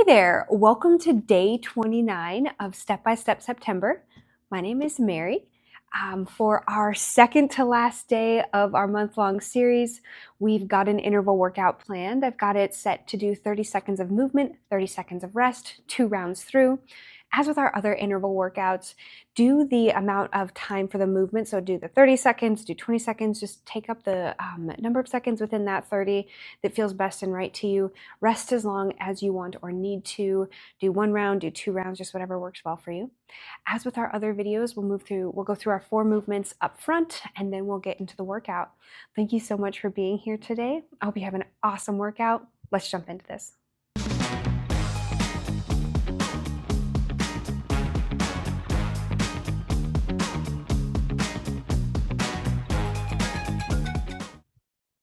there, welcome to day 29 of Step by Step September. My name is Mary. For our second to last day of our month-long series, we've got an interval workout planned. I've got it set to do 30 seconds of movement, 30 seconds of rest, 2 rounds through. As with our other interval workouts, do the amount of time for the movement. So do the 30 seconds, do 20 seconds, just take up the number of seconds within that 30 that feels best and right to you. Rest as long as you want or need to. Do 1 round, do 2 rounds, just whatever works well for you. As with our other videos, we'll go through our 4 movements up front and then we'll get into the workout. Thank you so much for being here today. I hope you have an awesome workout. Let's jump into this.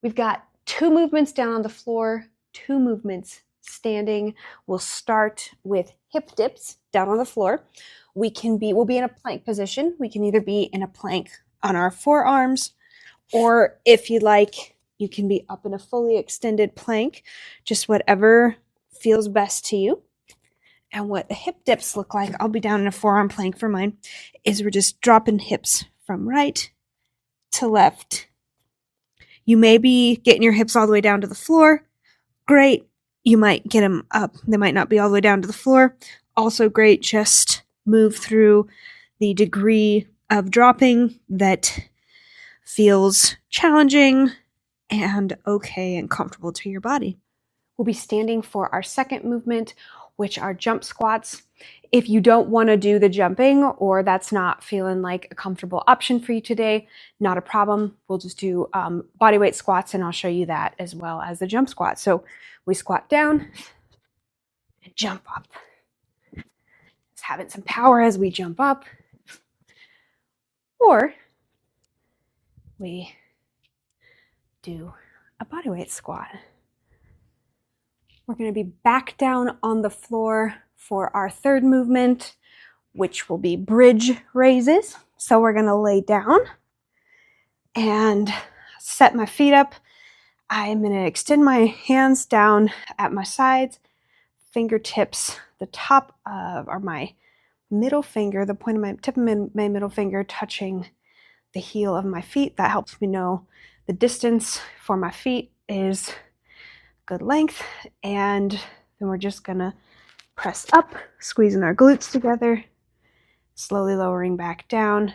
We've got 2 movements down on the floor, 2 movements standing. We'll start with hip dips down on the floor. We'll be in a plank position. We can either be in a plank on our forearms, or if you like, you can be up in a fully extended plank, just whatever feels best to you. And what the hip dips look like, I'll be down in a forearm plank for mine, is we're just dropping hips from right to left. You may be getting your hips all the way down to the floor. Great. You might get them up. They might not be all the way down to the floor. Also great. Just move through the degree of dropping that feels challenging and okay and comfortable to your body. We'll be standing for our second movement, which are jump squats. If you don't want to do the jumping or that's not feeling like a comfortable option for you today, not a problem. We'll just do bodyweight squats, and I'll show you that as well as the jump squat. So we squat down and jump up. Just having some power as we jump up. Or we do a bodyweight squat. We're going to be back down on the floor for our third movement, which will be bridge raises. So we're going to lay down and set my feet up. I'm going to extend my hands down at my sides, fingertips, the top of or my middle finger, the point of my tip of my middle finger touching the heel of my feet. That helps me know the distance for my feet is good length. And then we're just going to press up, squeezing our glutes together, slowly lowering back down.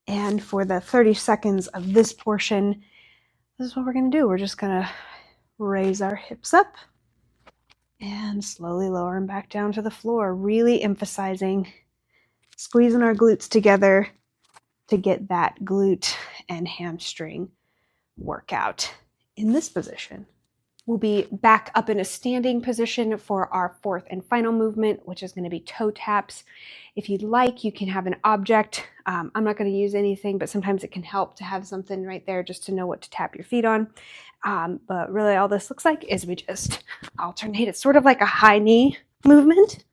And for the 30 seconds of this portion, this is what we're going to do. We're just going to raise our hips up and slowly lower them back down to the floor, really emphasizing squeezing our glutes together to get that glute and hamstring workout in this position. We'll be back up in a standing position for our 4th and final movement, which is going to be toe taps. If you'd like, you can have an object. I'm not going to use anything, but sometimes it can help to have something right there just to know what to tap your feet on. But really all this looks like is we just alternate. It's sort of like a high knee movement.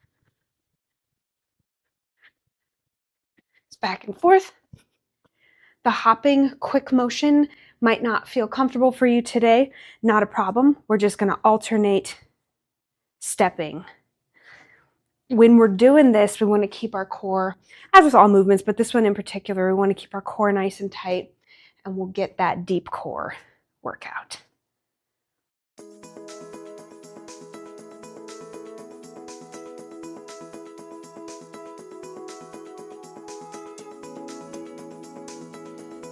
It's back and forth. The hopping quick motion might not feel comfortable for you today. Not a problem. We're just going to alternate stepping. When we're doing this, we want to keep our core, as with all movements, but this one in particular, we want to keep our core nice and tight, and we'll get that deep core workout.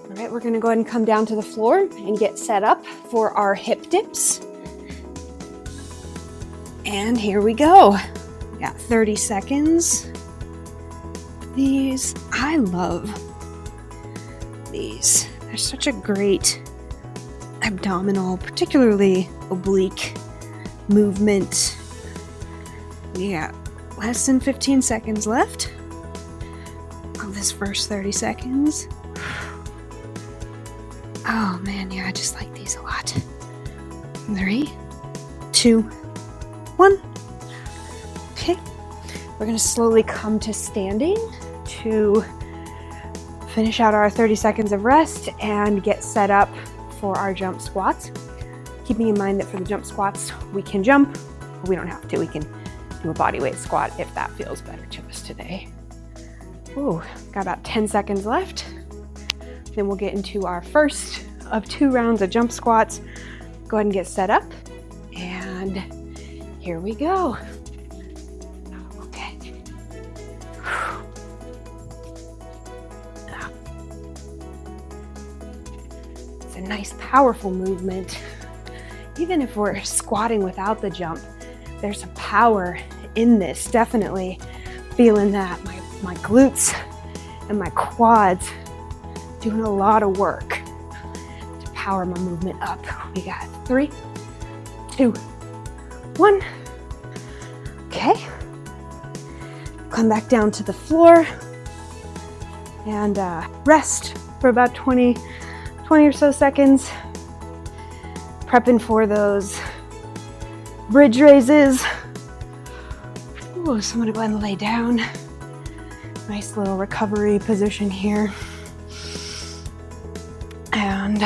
All right, we're going to go ahead and come down to the floor and get set up for our hip dips. And here we go. We got 30 seconds. These, I love these. They're such a great abdominal, particularly oblique movement. We got less than 15 seconds left of this first 30 seconds. Oh man, yeah, I just like these a lot. 3, 2, 1. Okay, we're going to slowly come to standing to finish out our 30 seconds of rest and get set up for our jump squats. Keeping in mind that for the jump squats, we can jump We don't have to. We can do a body weight squat if that feels better to us today. Ooh, got about 10 seconds left. Then we'll get into our first of 2 rounds of jump squats. Go ahead and get set up. And here we go. Okay. It's a nice, powerful movement. Even if we're squatting without the jump, there's some power in this. Definitely feeling that. My glutes and my quads doing a lot of work to power my movement up. We got 3, 2, 1. Okay. Come back down to the floor and rest for about 20 or so seconds. Prepping for those bridge raises. Ooh, so I'm gonna go ahead and lay down. Nice little recovery position here. And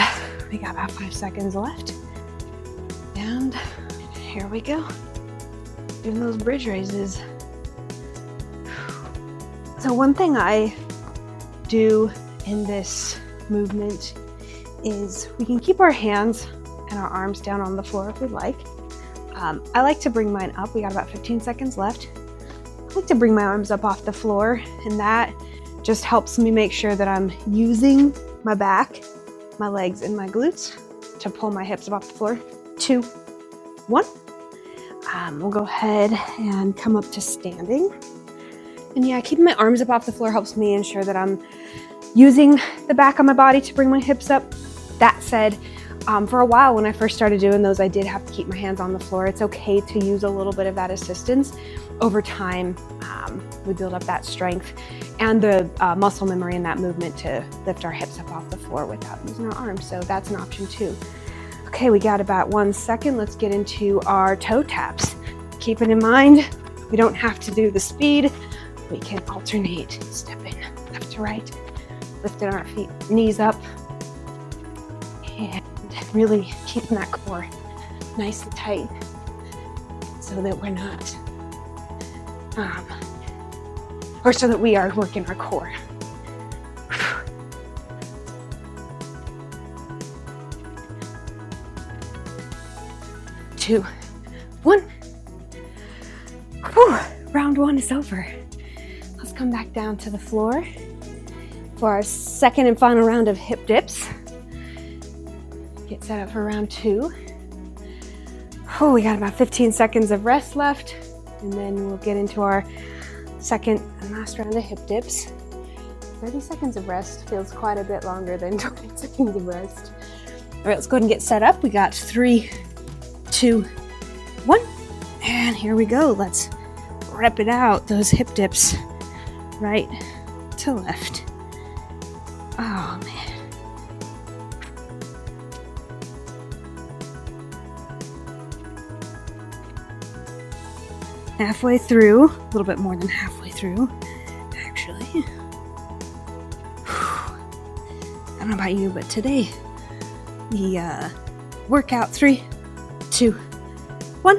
we got about 5 seconds left. And here we go. Doing those bridge raises. So one thing I do in this movement is we can keep our hands and our arms down on the floor if we'd like. I like to bring mine up. We got about 15 seconds left. I like to bring my arms up off the floor, and that just helps me make sure that I'm using my back, my legs, and my glutes to pull my hips up off the floor. 2, 1. We'll go ahead and come up to standing. And yeah, keeping my arms up off the floor helps me ensure that I'm using the back of my body to bring my hips up. That said, for a while when I first started doing those, I did have to keep my hands on the floor. It's okay to use a little bit of that assistance. Over time, we build up that strength and the muscle memory in that movement to lift our hips up off the floor without using our arms. So that's an option too. Okay, we got about 1 second. Let's get into our toe taps. Keeping in mind, we don't have to do the speed. We can alternate, stepping left to right, lifting our feet, knees up, and really keeping that core nice and tight so that we're not, so that we are working our core. 2, 1. Whew, round 1 is over. Let's come back down to the floor for our second and final round of hip dips. Get set up for round 2. Oh, we got about 15 seconds of rest left, and then we'll get into our second and last round of hip dips. 30 seconds of rest feels quite a bit longer than 20 seconds of rest. All right, let's go ahead and get set up. We got 3, 2, 1, and here we go. Let's rep it out. Those hip dips, right to left. Oh man. Halfway through, a little bit more than halfway through, actually. I don't know about you, but today, the workout, 3, 2, 1,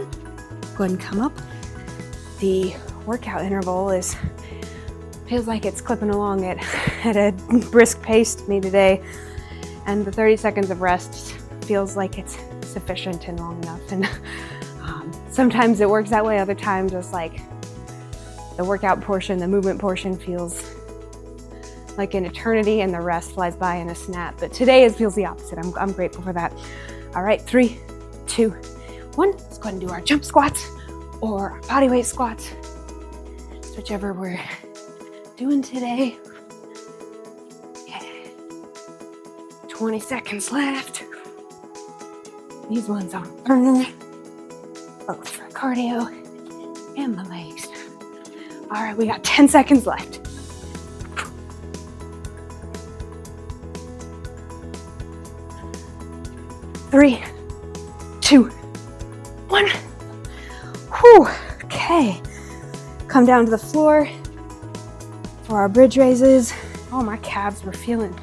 go ahead and come up. The workout interval feels like it's clipping along at a brisk pace to me today, and the 30 seconds of rest feels like it's sufficient and long enough. And sometimes it works that way, other times it's like the workout portion, the movement portion feels like an eternity and the rest flies by in a snap. But today it feels the opposite. I'm grateful for that. All right, 3, 2, 1. Let's go ahead and do our jump squats or our body weight squats. It's whichever we're doing today. Yeah. 20 seconds left. These ones on burn. Both for cardio and my legs. All right, we got 10 seconds left. 3, 2, 1. Whew. Okay. Come down to the floor for our bridge raises. Oh, my calves were feeling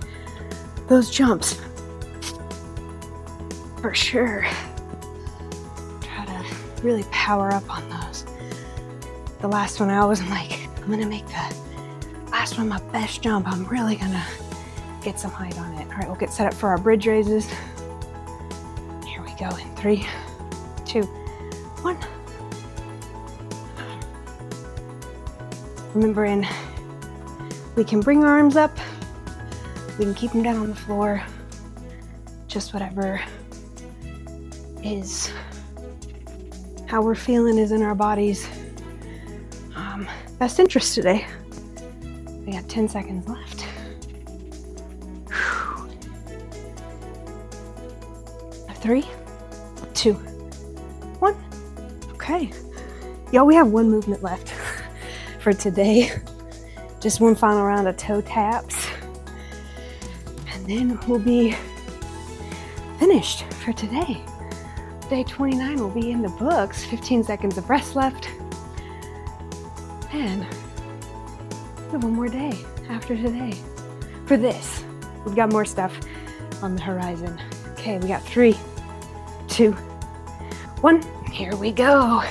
those jumps for sure. Try to really power up on those. The last one, I always am like, I'm gonna make the last one my best jump. I'm really gonna get some height on it. All right, we'll get set up for our bridge raises. Here we go in 3, 2, 1. Remembering, we can bring our arms up, we can keep them down on the floor, just whatever is how we're feeling is in our body's best interest today. We got 10 seconds left. 3, 2, 1. Okay. Y'all, we have one movement left for today. Just one final round of toe taps. And then we'll be finished for today. Day 29 will be in the books. 15 seconds of rest left. And we have one more day after today for this. We've got more stuff on the horizon. Okay, we got 3, 2, 1. Here we go.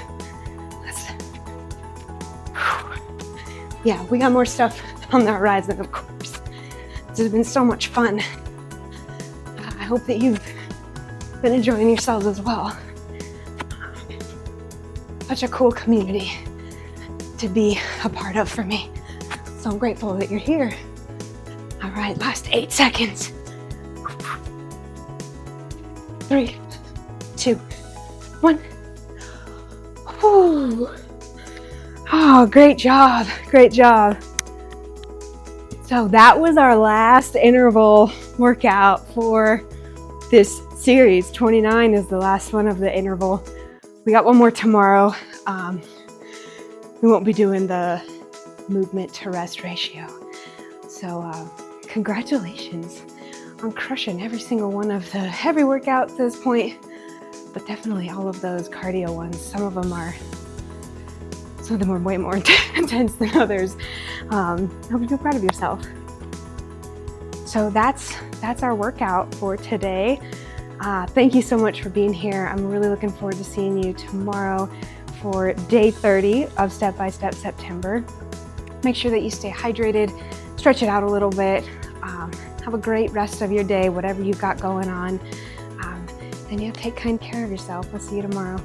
Yeah, we got more stuff on the horizon, of course. This has been so much fun. I hope that you've been enjoying yourselves as well. Such a cool community to be a part of for me. So I'm grateful that you're here. All right, last 8 seconds. 3, 2, 1. Whew. Oh, great job. Great job. So that was our last interval workout for this series. 29 is the last one of the interval. We got one more tomorrow. We won't be doing the movement to rest ratio. So congratulations on crushing every single one of the heavy workouts at this point, but definitely all of those cardio ones. Some of them are way more intense than others. I hope you feel proud of yourself. So that's our workout for today. Thank you so much for being here. I'm really looking forward to seeing you tomorrow for day 30 of Step by Step September. Make sure that you stay hydrated, stretch it out a little bit, have a great rest of your day, whatever you've got going on, and take kind care of yourself. We'll see you tomorrow.